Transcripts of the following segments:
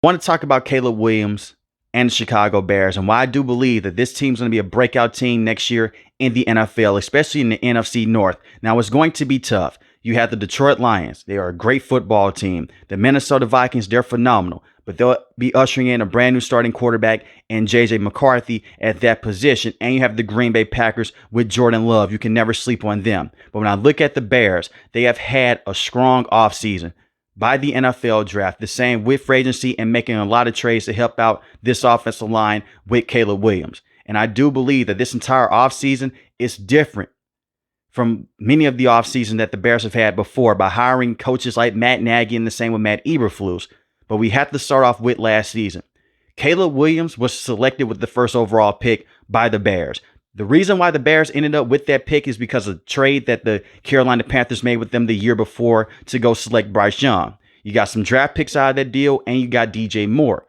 I want to talk about Caleb Williams and the Chicago Bears and why I do believe that this team's going to be a breakout team next year in the NFL, especially in the NFC North. Now, it's going to be tough. You have the Detroit Lions. They are a great football team. The Minnesota Vikings, they're phenomenal. But they'll be ushering in a brand new starting quarterback and J.J. McCarthy at that position. And you have the Green Bay Packers with Jordan Love. You can never sleep on them. But when I look at the Bears, they have had a strong offseason by the NFL draft, the same with free agency and making a lot of trades to help out this offensive line with Caleb Williams. And I do believe that this entire offseason is different from many of the offseason that the Bears have had before by hiring coaches like Matt Nagy and the same with Matt Eberflus. But we have to start off with last season. Caleb Williams was selected with the first overall pick by the Bears. The reason why the Bears ended up with that pick is because of the trade that the Carolina Panthers made with them the year before to go select Bryce Young. You got some draft picks out of that deal, and you got DJ Moore.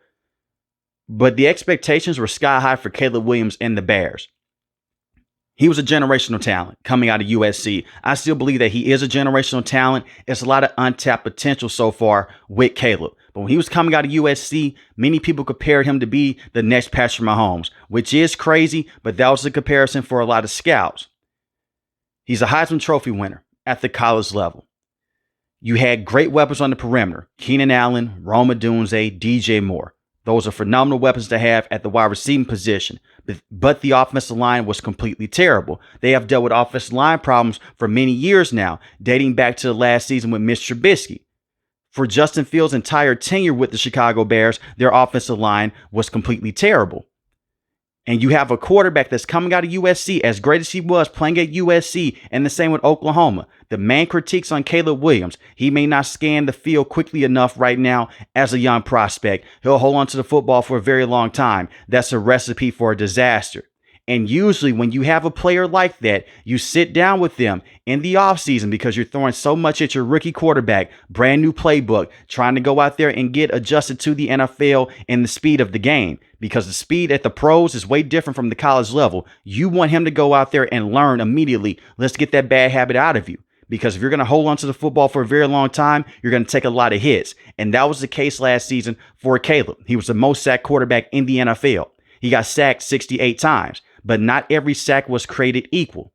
But the expectations were sky high for Caleb Williams and the Bears. He was a generational talent coming out of USC. I still believe that he is a generational talent. It's a lot of untapped potential so far with Caleb. But when he was coming out of USC, many people compared him to be the next Patrick Mahomes, which is crazy, but that was the comparison for a lot of scouts. He's a Heisman Trophy winner at the college level. You had great weapons on the perimeter. Keenan Allen, Rome Odunze, DJ Moore. Those are phenomenal weapons to have at the wide receiving position. But the offensive line was completely terrible. They have dealt with offensive line problems for many years now, dating back to the last season with Mitch Trubisky. For Justin Fields' entire tenure with the Chicago Bears, their offensive line was completely terrible. And you have a quarterback that's coming out of USC, as great as he was playing at USC, and the same with Oklahoma. The main critiques on Caleb Williams, he may not scan the field quickly enough right now as a young prospect. He'll hold on to the football for a very long time. That's a recipe for a disaster. And usually when you have a player like that, you sit down with them in the offseason because you're throwing so much at your rookie quarterback, brand new playbook, trying to go out there and get adjusted to the NFL and the speed of the game. Because the speed at the pros is way different from the college level. You want him to go out there and learn immediately. Let's get that bad habit out of you. Because if you're going to hold on to the football for a very long time, you're going to take a lot of hits. And that was the case last season for Caleb. He was the most sacked quarterback in the NFL. He got sacked 68 times. But not every sack was created equal.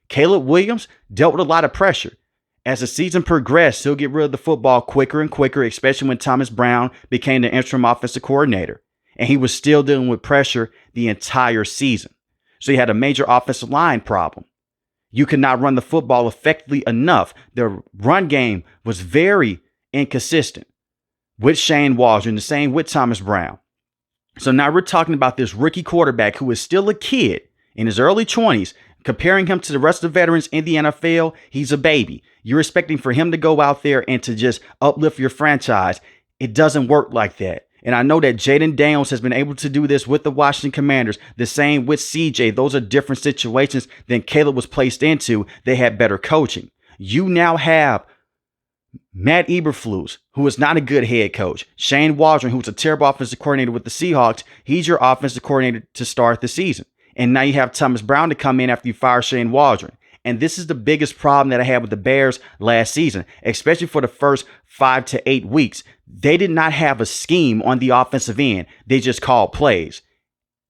Caleb Williams dealt with a lot of pressure. As the season progressed, he'll get rid of the football quicker and quicker, especially when Thomas Brown became the interim offensive coordinator. And he was still dealing with pressure the entire season. So he had a major offensive line problem. You could not run the football effectively enough. The run game was very inconsistent with Shane Waldron, the same with Thomas Brown. So now we're talking about this rookie quarterback who is still a kid in his early 20s. Comparing him to the rest of the veterans in the NFL, he's a baby. You're expecting for him to go out there and to just uplift your franchise. It doesn't work like that. And I know that Jaden Daniels has been able to do this with the Washington Commanders. The same with CJ. Those are different situations than Caleb was placed into. They had better coaching. You now have Matt Eberflus, who is not a good head coach. Shane Waldron, who's a terrible offensive coordinator with the Seahawks. He's your offensive coordinator to start the season. And now you have Thomas Brown to come in after you fire Shane Waldron. And this is the biggest problem that I had with the Bears last season, especially for the first 5 to 8 weeks. They did not have a scheme on the offensive end. They just called plays.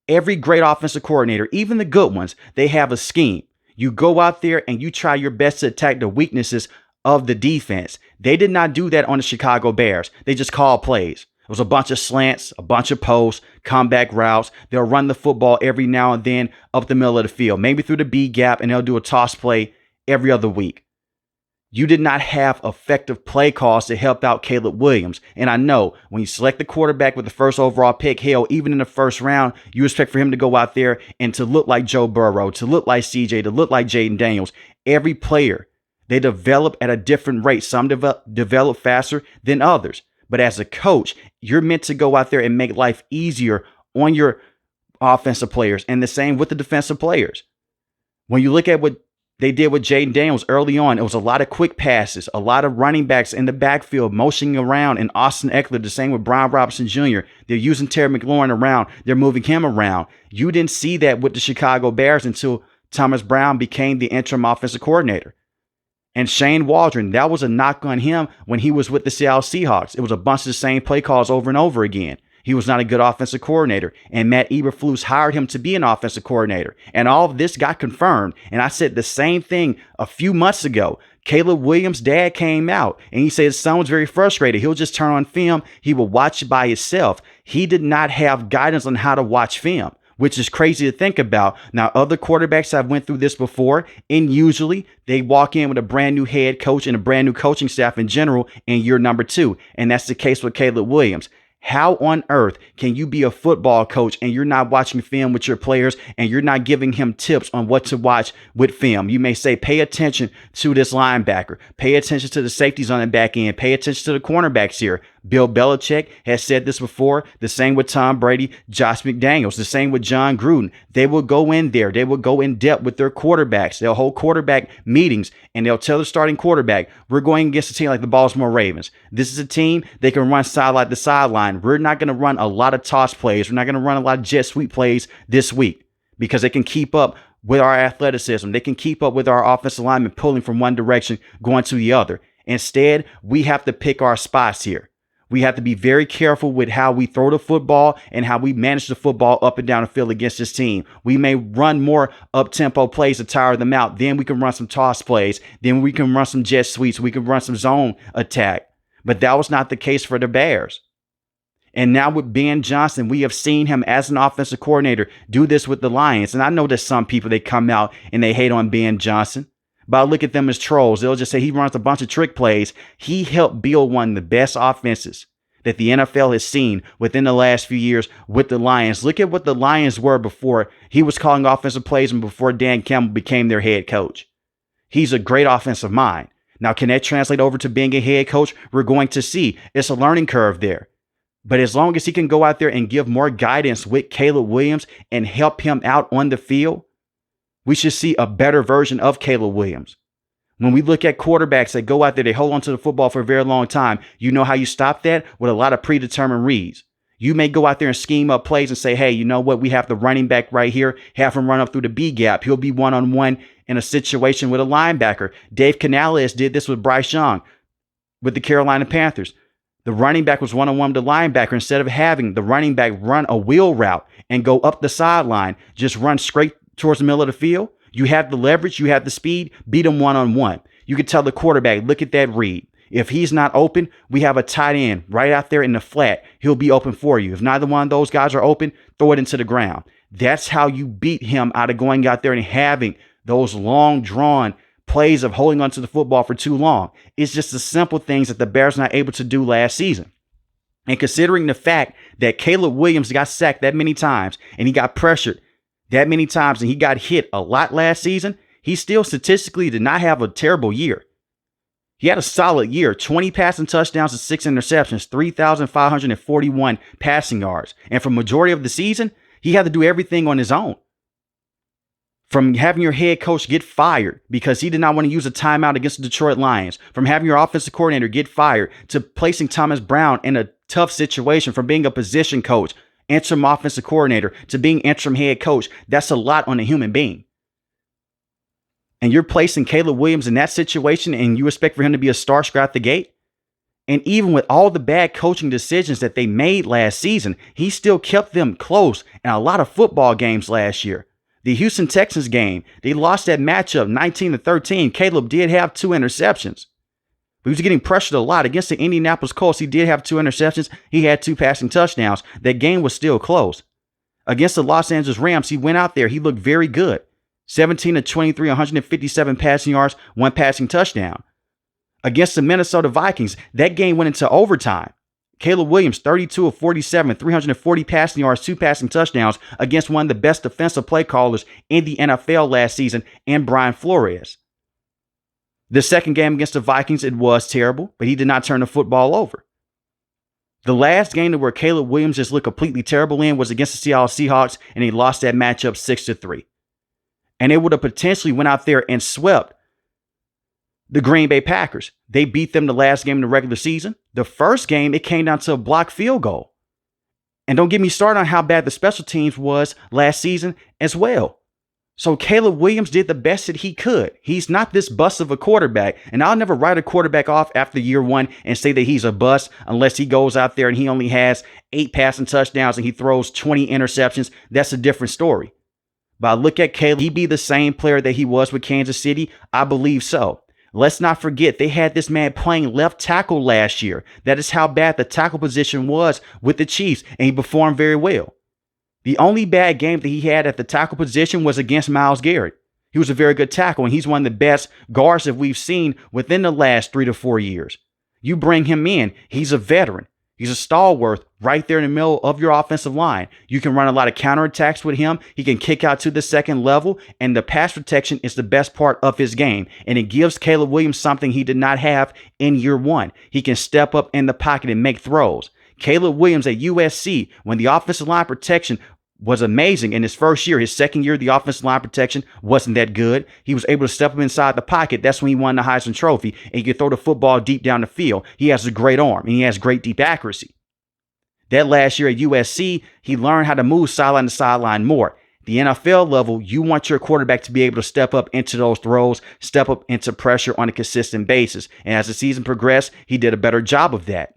Every great offensive coordinator, even the good ones, they have a scheme. You go out there and you try your best to attack the weaknesses of the defense. They did not do that on the Chicago Bears. They just called plays. It was a bunch of slants, a bunch of posts, comeback routes. They'll run the football every now and then up the middle of the field, maybe through the B gap, and they'll do a toss play every other week. You did not have effective play calls to help out Caleb Williams. And I know when you select the quarterback with the first overall pick, hell, even in the first round, you expect for him to go out there and to look like Joe Burrow, to look like CJ, to look like Jaden Daniels. Every player, they develop at a different rate. Some develop faster than others. But as a coach, you're meant to go out there and make life easier on your offensive players, and the same with the defensive players. When you look at what they did with Jaden Daniels early on, it was a lot of quick passes, a lot of running backs in the backfield motioning around, and Austin Eckler, the same with Brian Robinson Jr. They're using Terry McLaurin around. They're moving him around. You didn't see that with the Chicago Bears until Thomas Brown became the interim offensive coordinator. And Shane Waldron, that was a knock on him when he was with the Seattle Seahawks. It was a bunch of the same play calls over and over again. He was not a good offensive coordinator. And Matt Eberflus hired him to be an offensive coordinator. And all of this got confirmed. And I said the same thing a few months ago. Caleb Williams' dad came out and he said his son was very frustrated. He'll just turn on film. He will watch it by himself. He did not have guidance on how to watch film, which is crazy to think about. Now, other quarterbacks have went through this before, and usually they walk in with a brand new head coach and a brand new coaching staff in general in year number 2. And that's the case with Caleb Williams. How on earth can you be a football coach and you're not watching film with your players and you're not giving him tips on what to watch with film? You may say, pay attention to this linebacker, pay attention to the safeties on the back end, pay attention to the cornerbacks here. Bill Belichick has said this before. The same with Tom Brady, Josh McDaniels, the same with John Gruden. They will go in there. They will go in depth with their quarterbacks. They'll hold quarterback meetings and they'll tell the starting quarterback, we're going against a team like the Baltimore Ravens. This is a team they can run sideline to sideline. We're not going to run a lot of toss plays. We're not going to run a lot of jet sweep plays this week because they can keep up with our athleticism. They can keep up with our offensive linemen pulling from one direction, going to the other. Instead, we have to pick our spots here. We have to be very careful with how we throw the football and how we manage the football up and down the field against this team. We may run more up-tempo plays to tire them out. Then we can run some toss plays. Then we can run some jet sweeps. We can run some zone attack. But that was not the case for the Bears. And now with Ben Johnson, we have seen him as an offensive coordinator do this with the Lions. And I know that some people, they come out and they hate on Ben Johnson. But I look at them as trolls. They'll just say he runs a bunch of trick plays. He helped build one of the best offenses that the NFL has seen within the last few years with the Lions. Look at what the Lions were before he was calling offensive plays and before Dan Campbell became their head coach. He's a great offensive mind. Now, can that translate over to being a head coach? We're going to see. It's a learning curve there. But as long as he can go out there and give more guidance with Caleb Williams and help him out on the field, we should see a better version of Caleb Williams. When we look at quarterbacks that go out there, they hold on to the football for a very long time. You know how you stop that? With a lot of predetermined reads. You may go out there and scheme up plays and say, hey, you know what? We have the running back right here. Have him run up through the B gap. He'll be one-on-one in a situation with a linebacker. Dave Canales did this with Bryce Young with the Carolina Panthers. The running back was one-on-one with the linebacker. Instead of having the running back run a wheel route and go up the sideline, just run straight towards the middle of the field. You have the leverage, you have the speed, beat him one-on-one. You can tell the quarterback, look at that read. If he's not open, we have a tight end right out there in the flat. He'll be open for you. If neither one of those guys are open, throw it into the ground. That's how you beat him out of going out there and having those long drawn plays of holding onto the football for too long. It's just the simple things that the Bears were not able to do last season. And considering the fact that Caleb Williams got sacked that many times and he got pressured that many times and he got hit a lot last season, he still statistically did not have a terrible year. He had a solid year, 20 passing touchdowns and 6 interceptions, 3,541 passing yards. And for majority of the season, he had to do everything on his own. From having your head coach get fired because he did not want to use a timeout against the Detroit Lions, from having your offensive coordinator get fired, to placing Thomas Brown in a tough situation, from being a position coach, interim offensive coordinator, to being interim head coach. That's a lot on a human being. And you're placing Caleb Williams in that situation and you expect for him to be a star out the gate? And even with all the bad coaching decisions that they made last season, he still kept them close in a lot of football games last year. The Houston Texans game, they lost that matchup 19-13. Caleb did have 2 interceptions. But he was getting pressured a lot. Against the Indianapolis Colts, he did have 2 interceptions. He had 2 passing touchdowns. That game was still close. Against the Los Angeles Rams, he went out there. He looked very good. 17-23, 157 passing yards, 1 passing touchdown. Against the Minnesota Vikings, that game went into overtime. Caleb Williams, 32 of 47, 340 passing yards, 2 passing touchdowns against one of the best defensive play callers in the NFL last season, and Brian Flores. The second game against the Vikings, it was terrible, but he did not turn the football over. The last game where Caleb Williams just looked completely terrible in was against the Seattle Seahawks, and he lost that matchup 6-3. And they would have potentially went out there and swept the Green Bay Packers. They beat them the last game in the regular season. The first game, it came down to a blocked field goal. And don't get me started on how bad the special teams was last season as well. So Caleb Williams did the best that he could. He's not this bust of a quarterback. And I'll never write a quarterback off after year one and say that he's a bust unless he goes out there and he only has 8 passing touchdowns and he throws 20 interceptions. That's a different story. But I look at Caleb, he be the same player that he was with Kansas City? I believe so. Let's not forget, they had this man playing left tackle last year. That is how bad the tackle position was with the Chiefs, and he performed very well. The only bad game that he had at the tackle position was against Myles Garrett. He was a very good tackle, and he's one of the best guards that we've seen within the last 3 to 4 years. You bring him in, he's a veteran. He's a stalwart right there in the middle of your offensive line. You can run a lot of counterattacks with him. He can kick out to the second level, and the pass protection is the best part of his game. And it gives Caleb Williams something he did not have in year one. He can step up in the pocket and make throws. Caleb Williams at USC, when the offensive line protection was amazing in his first year. His second year, the offensive line protection wasn't that good. He was able to step up inside the pocket. That's when he won the Heisman Trophy, and he could throw the football deep down the field. He has a great arm, and he has great deep accuracy. That last year at USC, he learned how to move sideline to sideline more. The NFL level, you want your quarterback to be able to step up into those throws, step up into pressure on a consistent basis. And as the season progressed, he did a better job of that.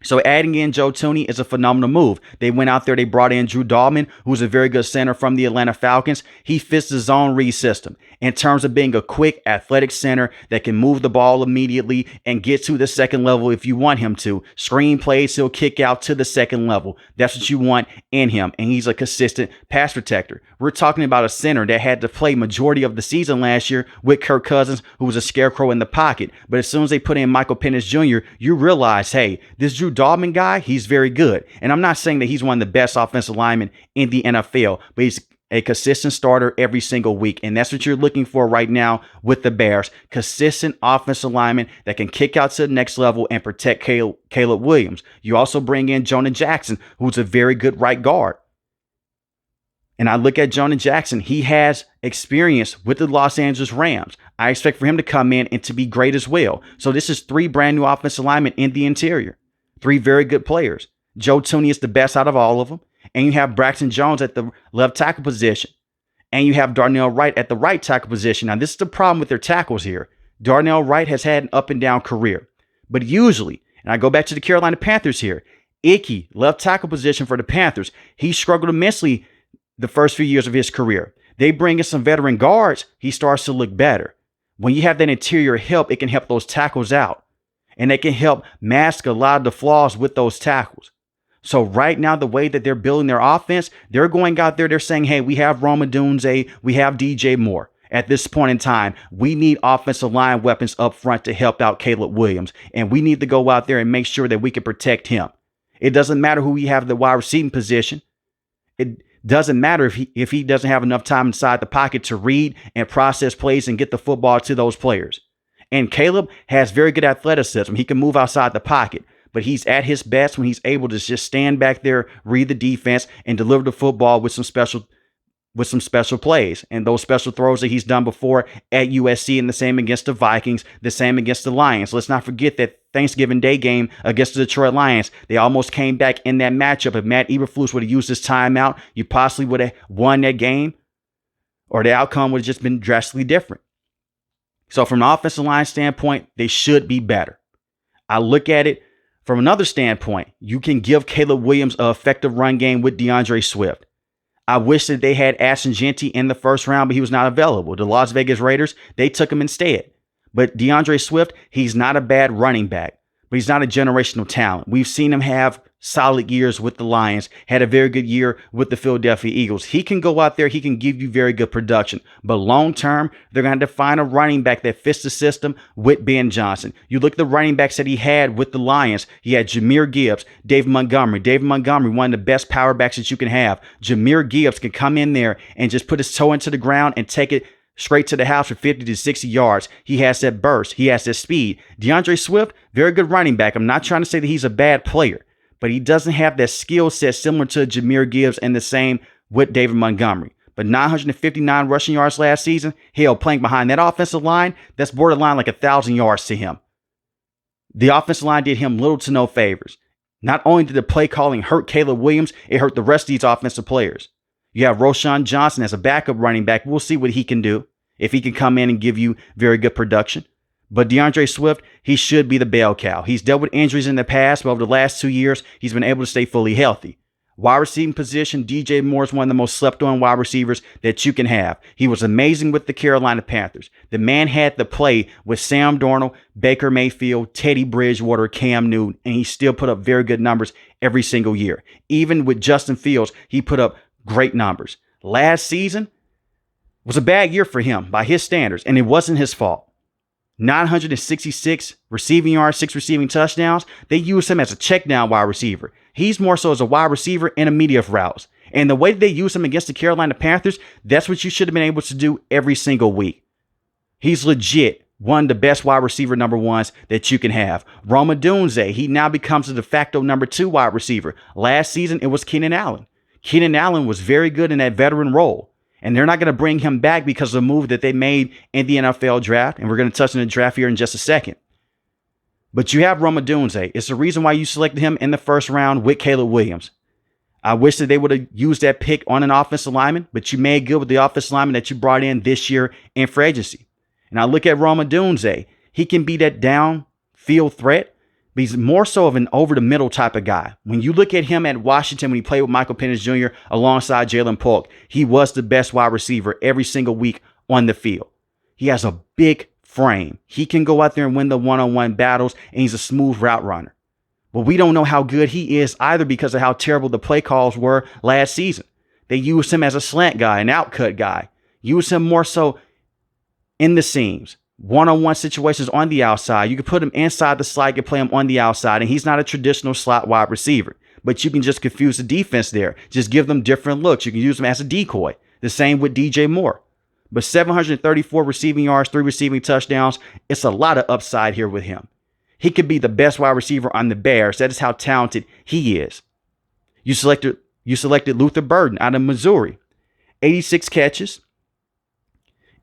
So adding in Joe Thuney is a phenomenal move. They went out there, they brought in Drew Dalman, who's a very good center from the Atlanta Falcons. He fits the zone read system in terms of being a quick, athletic center that can move the ball immediately and get to the second level if you want him to. Screen plays, he'll kick out to the second level. That's what you want in him, and he's a consistent pass protector. We're talking about a center that had to play majority of the season last year with Kirk Cousins, who was a scarecrow in the pocket. But as soon as they put in Michael Penix Jr., you realize, hey, this Drew Dalman guy, he's very good. And I'm not saying that he's one of the best offensive linemen in the NFL, but he's a consistent starter every single week. And that's what you're looking for right now with the Bears. Consistent offensive lineman that can kick out to the next level and protect Caleb Williams. You also bring in Jonah Jackson, who's a very good right guard. And I look at Jonah Jackson. He has experience with the Los Angeles Rams. I expect for him to come in and to be great as well. So this is 3 brand new offensive linemen in the interior. 3 very good players. Joe Thuney is the best out of all of them. And you have Braxton Jones at the left tackle position. And you have Darnell Wright at the right tackle position. Now, this is the problem with their tackles here. Darnell Wright has had an up and down career. But usually, and I go back to the Carolina Panthers here, Ickey, left tackle position for the Panthers, he struggled immensely the first few years of his career. They bring in some veteran guards, he starts to look better. When you have that interior help, it can help those tackles out. And they can help mask a lot of the flaws with those tackles. So right now, the way that they're building their offense, they're going out there, they're saying, hey, we have Rome Odunze, we have DJ Moore. At this point in time, we need offensive line weapons up front to help out Caleb Williams. And we need to go out there and make sure that we can protect him. It doesn't matter who we have in the wide receiving position. It doesn't matter if he doesn't have enough time inside the pocket to read and process plays and get the football to those players. And Caleb has very good athleticism. He can move outside the pocket, but he's at his best when he's able to just stand back there, read the defense, and deliver the football with some special plays. And those special throws that he's done before at USC, and the same against the Vikings, the same against the Lions. Let's not forget that Thanksgiving Day game against the Detroit Lions, they almost came back in that matchup. If Matt Eberflus would have used his timeout, you possibly would have won that game, or the outcome would have just been drastically different. So from an offensive line standpoint, they should be better. I look at it from another standpoint. You can give Caleb Williams an effective run game with DeAndre Swift. I wish that they had Ashton Jeanty in the first round, but he was not available. The Las Vegas Raiders, they took him instead. But DeAndre Swift, he's not a bad running back, but he's not a generational talent. We've seen him have solid years with the Lions, had a very good year with the Philadelphia Eagles. He can go out there, he can give you very good production. But long term, they're going to have to find a running back that fits the system with Ben Johnson. You look at the running backs that he had with the Lions. He had Jahmyr Gibbs, David Montgomery. David Montgomery, one of the best power backs that you can have. Jahmyr Gibbs can come in there and just put his toe into the ground and take it straight to the house for 50 to 60 yards. He has that burst. He has that speed. DeAndre Swift, very good running back. I'm not trying to say that he's a bad player, but he doesn't have that skill set similar to Jahmyr Gibbs, and the same with David Montgomery. But 959 rushing yards last season, hell, playing behind that offensive line, that's borderline like 1,000 yards to him. The offensive line did him little to no favors. Not only did the play calling hurt Caleb Williams, it hurt the rest of these offensive players. You have Roshan Johnson as a backup running back. We'll see what he can do, if he can come in and give you very good production. But DeAndre Swift, he should be the bell cow. He's dealt with injuries in the past, but over the last 2 years, he's been able to stay fully healthy. Wide receiving position, DJ Moore is one of the most slept on wide receivers that you can have. He was amazing with the Carolina Panthers. The man had to play with Sam Darnold, Baker Mayfield, Teddy Bridgewater, Cam Newton, and he still put up very good numbers every single year. Even with Justin Fields, he put up great numbers. Last season was a bad year for him by his standards, and it wasn't his fault. 966 receiving yards, 6 receiving touchdowns. They use him as a check down wide receiver. He's more so as a wide receiver and immediate routes. And the way they use him against the Carolina Panthers, that's what you should have been able to do every single week. He's legit one of the best wide receiver number ones that you can have. Rome Odunze, he now becomes the de facto number 2 wide receiver. Last season, it was Keenan Allen. Keenan Allen was very good in that veteran role. And they're not going to bring him back because of the move that they made in the NFL draft. And we're going to touch on the draft here in just a second. But you have Rome Odunze. It's the reason why you selected him in the first round with Caleb Williams. I wish that they would have used that pick on an offensive lineman, but you made good with the offensive lineman that you brought in this year in free agency. And I look at Rome Odunze. He can be that downfield threat, but he's more so of an over-the-middle type of guy. When you look at him at Washington, when he played with Michael Penix Jr. alongside Jalen Polk, he was the best wide receiver every single week on the field. He has a big frame. He can go out there and win the one-on-one battles, and he's a smooth route runner. But we don't know how good he is either because of how terrible the play calls were last season. They used him as a slant guy, an outcut guy. Used him more so in the seams. One-on-one situations on the outside. You can put him inside the slot, you can play him on the outside, and he's not a traditional slot wide receiver. But you can just confuse the defense there. Just give them different looks. You can use him as a decoy. The same with DJ Moore. But 734 receiving yards, 3 receiving touchdowns. It's a lot of upside here with him. He could be the best wide receiver on the Bears. That is how talented he is. You selected Luther Burden out of Missouri. 86 catches.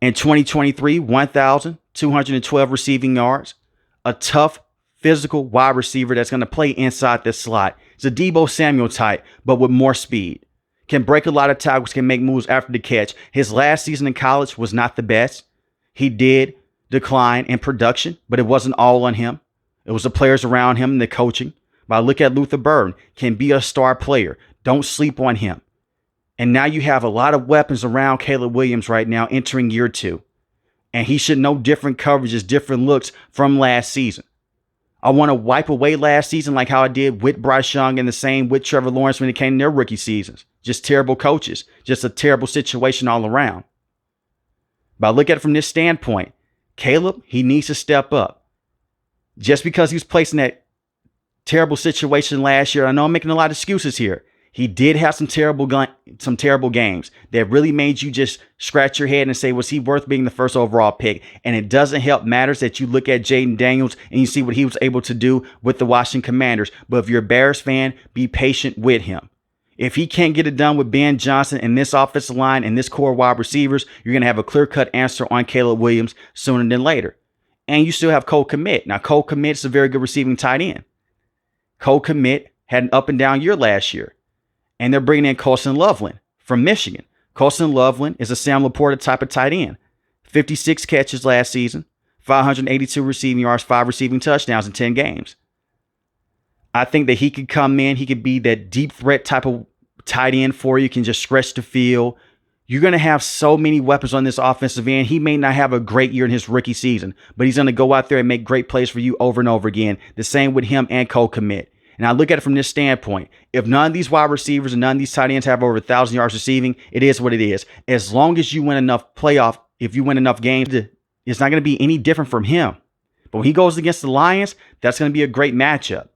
In 2023, 1,212 receiving yards. A tough, physical wide receiver that's going to play inside the slot. It's a Deebo Samuel type, but with more speed. Can break a lot of tackles, can make moves after the catch. His last season in college was not the best. He did decline in production, but it wasn't all on him. It was the players around him and the coaching. But I look at Luther Burden, can be a star player. Don't sleep on him. And now you have a lot of weapons around Caleb Williams right now entering year 2. And he should know different coverages, different looks from last season. I want to wipe away last season like how I did with Bryce Young and the same with Trevor Lawrence when it came to their rookie seasons. Just terrible coaches. Just a terrible situation all around. But I look at it from this standpoint. Caleb, he needs to step up. Just because he was placed in that terrible situation last year, I know I'm making a lot of excuses here. He did have some terrible games that really made you just scratch your head and say, was he worth being the first overall pick? And it doesn't help matters that you look at Jaden Daniels and you see what he was able to do with the Washington Commanders. But if you're a Bears fan, be patient with him. If he can't get it done with Ben Johnson and this offensive line and this core wide receivers, you're going to have a clear-cut answer on Caleb Williams sooner than later. And you still have Cole Kmet. Now, Cole Kmet is a very good receiving tight end. Cole Kmet had an up and down year last year. And they're bringing in Colson Loveland from Michigan. Colson Loveland is a Sam Laporta type of tight end. 56 catches last season, 582 receiving yards, 5 receiving touchdowns in 10 games. I think that he could come in. He could be that deep threat type of tight end for you. Can just stretch the field. You're going to have so many weapons on this offensive end. He may not have a great year in his rookie season, but he's going to go out there and make great plays for you over and over again. The same with him and Cole Kmet. And I look at it from this standpoint. If none of these wide receivers and none of these tight ends have over 1,000 yards receiving, it is what it is. As long as you win enough if you win enough games, it's not going to be any different from him. But when he goes against the Lions, that's going to be a great matchup.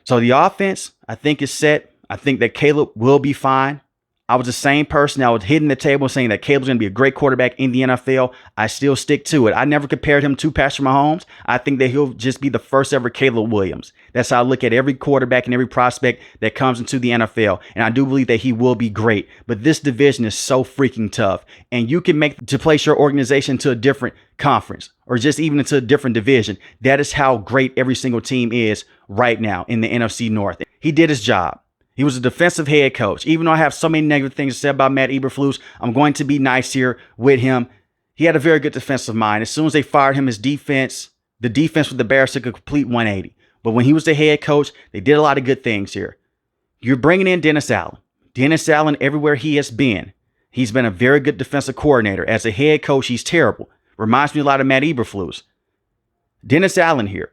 So the offense, I think, is set. I think that Caleb will be fine. I was the same person that was hitting the table saying that Caleb's going to be a great quarterback in the NFL. I still stick to it. I never compared him to Patrick Mahomes. I think that he'll just be the first ever Caleb Williams. That's how I look at every quarterback and every prospect that comes into the NFL. And I do believe that he will be great. But this division is so freaking tough. And you can make to place your organization to a different conference or just even into a different division. That is how great every single team is right now in the NFC North. He did his job. He was a defensive head coach. Even though I have so many negative things to say about Matt Eberflus, I'm going to be nice here with him. He had a very good defensive mind. As soon as they fired him, the defense with the Bears took a complete 180. But when he was the head coach, they did a lot of good things here. You're bringing in Dennis Allen. Dennis Allen, everywhere he has been, he's been a very good defensive coordinator. As a head coach, he's terrible. Reminds me a lot of Matt Eberflus. Dennis Allen here,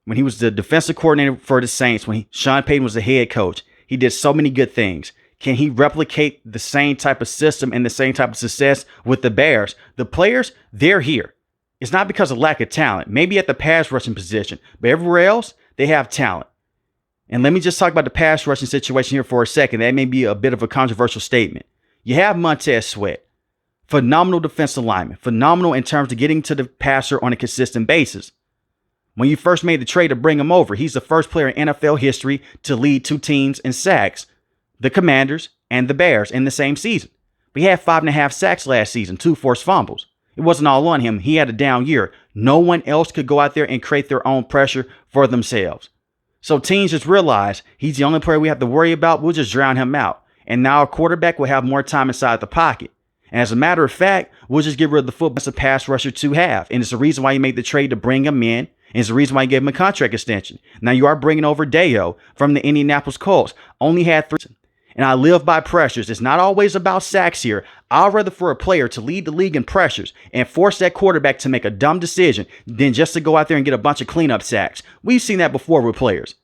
when he was the defensive coordinator for the Saints, when Sean Payton was the head coach, he did so many good things. Can he replicate the same type of system and the same type of success with the Bears? The players, they're here. It's not because of lack of talent, maybe at the pass rushing position, but everywhere else, they have talent. And let me just talk about the pass rushing situation here for a second. That may be a bit of a controversial statement. You have Montez Sweat, phenomenal defensive lineman, phenomenal in terms of getting to the passer on a consistent basis. When you first made the trade to bring him over, he's the first player in NFL history to lead two teams in sacks, the Commanders and the Bears, in the same season. But he had 5.5 sacks last season, 2 forced fumbles. It wasn't all on him. He had a down year. No one else could go out there and create their own pressure for themselves. So teams just realize he's the only player we have to worry about. We'll just drown him out. And now our quarterback will have more time inside the pocket. And as a matter of fact, we'll just get rid of the football as a pass rusher to have. And it's the reason why you made the trade to bring him in. And it's the reason why you gave him a contract extension. Now you are bringing over Deo from the Indianapolis Colts. Only had 3. And I live by pressures. It's not always about sacks here. I'd rather for a player to lead the league in pressures and force that quarterback to make a dumb decision than just to go out there and get a bunch of cleanup sacks. We've seen that before with players.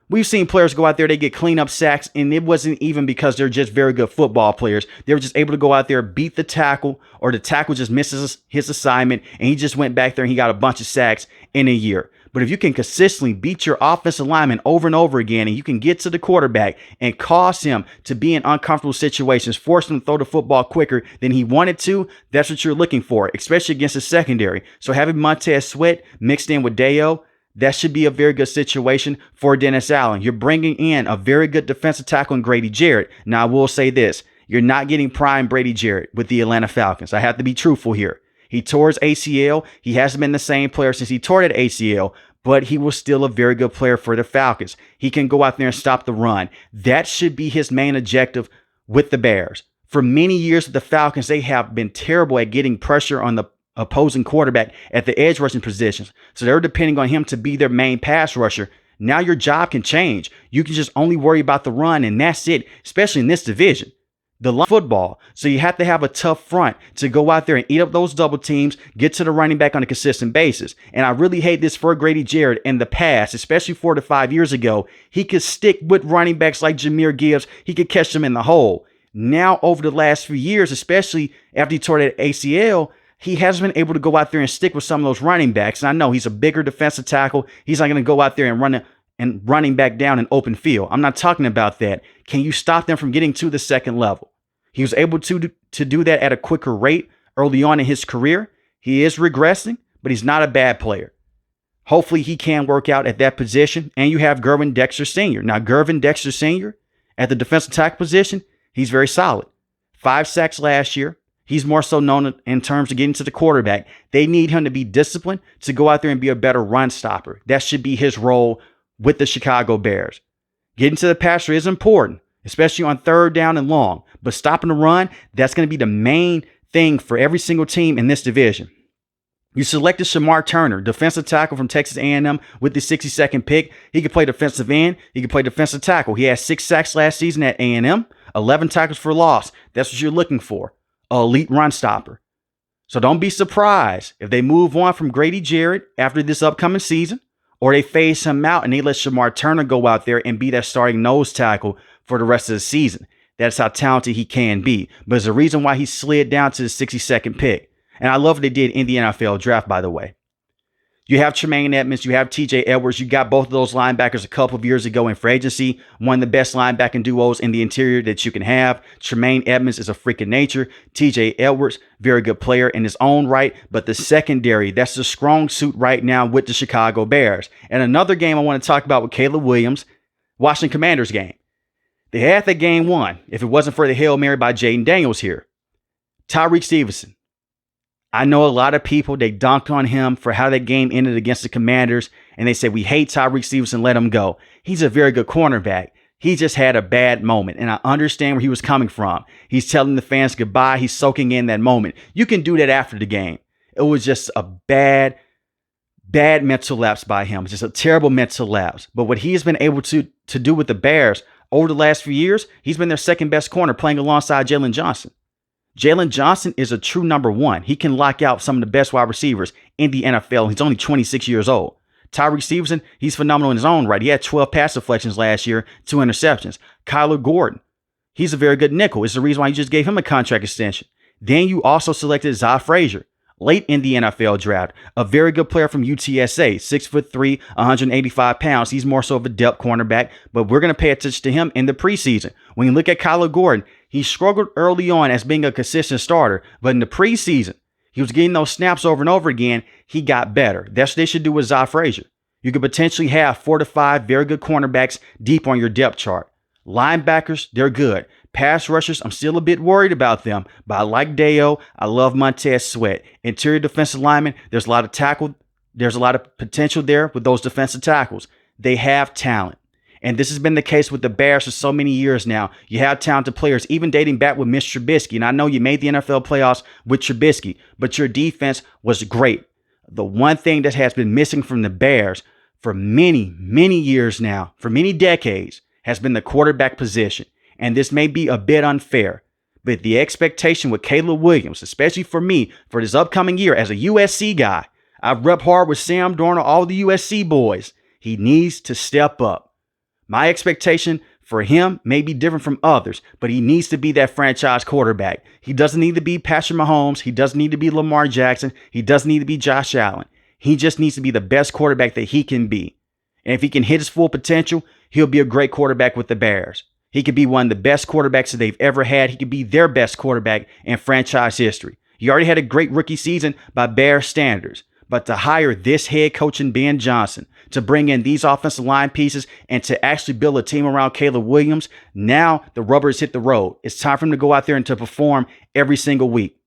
We've seen players go out there, they get cleanup sacks, and it wasn't even because they're just very good football players. They were just able to go out there, beat the tackle, or the tackle just misses his assignment, and he just went back there and he got a bunch of sacks in a year. But if you can consistently beat your offensive lineman over and over again, and you can get to the quarterback and cause him to be in uncomfortable situations, force him to throw the football quicker than he wanted to, that's what you're looking for, especially against the secondary. So having Montez Sweat mixed in with Deo, that should be a very good situation for Dennis Allen. You're bringing in a very good defensive tackle in Grady Jarrett. Now, I will say this. You're not getting prime Brady Jarrett with the Atlanta Falcons. I have to be truthful here. He tore his ACL. He hasn't been the same player since he tore that ACL, but he was still a very good player for the Falcons. He can go out there and stop the run. That should be his main objective with the Bears. For many years with the Falcons, they have been terrible at getting pressure on the opposing quarterback at the edge rushing positions. So they're depending on him to be their main pass rusher. Now your job can change. You can just only worry about the run, and that's it, especially in this division. The line football. So you have to have a tough front to go out there and eat up those double teams, get to the running back on a consistent basis. And I really hate this for Grady Jarrett in the past, especially 4 to 5 years ago. He could stick with running backs like Jahmyr Gibbs. He could catch them in the hole. Now, over the last few years, especially after he tore that ACL, he has been able to go out there and stick with some of those running backs. And I know he's a bigger defensive tackle. He's not going to go out there and running back down in open field. I'm not talking about that. Can you stop them from getting to the second level? He was able to do that at a quicker rate early on in his career. He is regressing, but he's not a bad player. Hopefully he can work out at that position. And you have Gervin Dexter Sr. Now, Gervin Dexter Sr. at the defensive tackle position, he's very solid. 5 sacks last year. He's more so known in terms of getting to the quarterback. They need him to be disciplined to go out there and be a better run stopper. That should be his role with the Chicago Bears. Getting to the passer is important, especially on 3rd down and long. But stopping the run, that's going to be the main thing for every single team in this division. You selected Shamar Turner, defensive tackle from Texas A&M with the 62nd pick. He could play defensive end. He could play defensive tackle. He had 6 sacks last season at A&M, 11 tackles for loss. That's what you're looking for. Elite run stopper. So don't be surprised if they move on from Grady Jarrett after this upcoming season, or they phase him out and they let Shamar Turner go out there and be that starting nose tackle for the rest of the season. That's how talented he can be. But there's a reason why he slid down to the 62nd pick. And I love what they did in the NFL draft, by the way. You have Tremaine Edmonds, you have TJ Edwards. You got both of those linebackers a couple of years ago in free agency. One of the best linebacking duos in the interior that you can have. Tremaine Edmonds is a freak of nature. TJ Edwards, very good player in his own right. But the secondary, that's the strong suit right now with the Chicago Bears. And another game I want to talk about with Caleb Williams, Washington Commanders game. They had that game won if it wasn't for the Hail Mary by Jaden Daniels here. Tyreek Stevenson. I know a lot of people, they dunked on him for how that game ended against the Commanders, and they said, we hate Tyreek Stevenson, let him go. He's a very good cornerback. He just had a bad moment, and I understand where he was coming from. He's telling the fans goodbye. He's soaking in that moment. You can do that after the game. It was just a bad mental lapse by him. It's just a terrible mental lapse. But what he's been able to do with the Bears over the last few years, he's been their second best corner playing alongside Jalen Johnson. Jalen Johnson is a true number one. He can lock out some of the best wide receivers in the NFL. He's only 26 years old. Tyreek Stevenson, he's phenomenal in his own right. He had 12 pass deflections last year, 2 interceptions. Kyler Gordon, he's a very good nickel. It's the reason why you just gave him a contract extension. Then you also selected Zai Frazier late in the NFL draft, a very good player from UTSA, 6'3", 185 pounds. He's more so of a depth cornerback, but we're going to pay attention to him in the preseason. When you look at Kyler Gordon, he struggled early on as being a consistent starter, but in the preseason, he was getting those snaps over and over again. He got better. That's what they should do with Zai Frazier. You could potentially have 4 to 5 very good cornerbacks deep on your depth chart. Linebackers, they're good. Pass rushers, I'm still a bit worried about them, but I like Deo. I love Montez Sweat. Interior defensive linemen, there's a lot of potential there with those defensive tackles. They have talent. And this has been the case with the Bears for so many years now. You have talented players, even dating back with Mitch Trubisky. And I know you made the NFL playoffs with Trubisky, but your defense was great. The one thing that has been missing from the Bears for many, many years now, for many decades, has been the quarterback position. And this may be a bit unfair, but the expectation with Caleb Williams, especially for me, for this upcoming year as a USC guy, I've repped hard with Sam Darnold, all the USC boys. He needs to step up. My expectation for him may be different from others, but he needs to be that franchise quarterback. He doesn't need to be Patrick Mahomes. He doesn't need to be Lamar Jackson. He doesn't need to be Josh Allen. He just needs to be the best quarterback that he can be. And if he can hit his full potential, he'll be a great quarterback with the Bears. He could be one of the best quarterbacks that they've ever had. He could be their best quarterback in franchise history. He already had a great rookie season by Bears standards. But to hire this head coach in Ben Johnson, to bring in these offensive line pieces, and to actually build a team around Caleb Williams, now the rubber has hit the road. It's time for him to go out there and to perform every single week.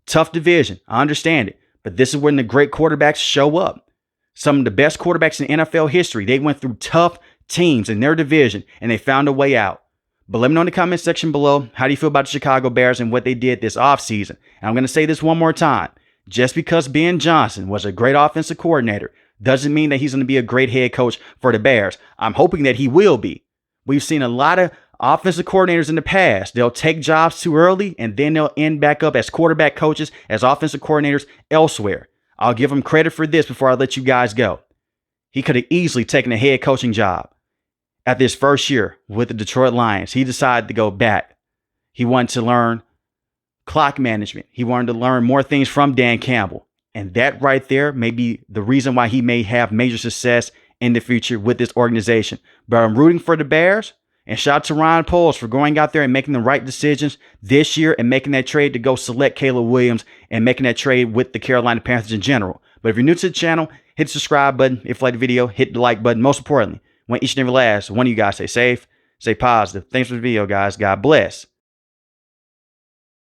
Tough division. I understand it. But this is when the great quarterbacks show up. Some of the best quarterbacks in NFL history, they went through tough teams in their division, and they found a way out. But let me know in the comment section below, how do you feel about the Chicago Bears and what they did this offseason? And I'm going to say this one more time. Just because Ben Johnson was a great offensive coordinator doesn't mean that he's going to be a great head coach for the Bears. I'm hoping that he will be. We've seen a lot of offensive coordinators in the past. They'll take jobs too early, and then they'll end back up as quarterback coaches, as offensive coordinators elsewhere. I'll give him credit for this before I let you guys go. He could have easily taken a head coaching job. After his first year with the Detroit Lions, he decided to go back. He wanted to learn clock management. He wanted to learn more things from Dan Campbell. And that right there may be the reason why he may have major success in the future with this organization. But I'm rooting for the Bears. And shout out to Ryan Poles for going out there and making the right decisions this year and making that trade to go select Caleb Williams and making that trade with the Carolina Panthers in general. But if you're new to the channel, hit the subscribe button. If you like the video, hit the like button. Most importantly, want each and every last one of you guys stay safe, stay positive. Thanks for the video, guys. God bless.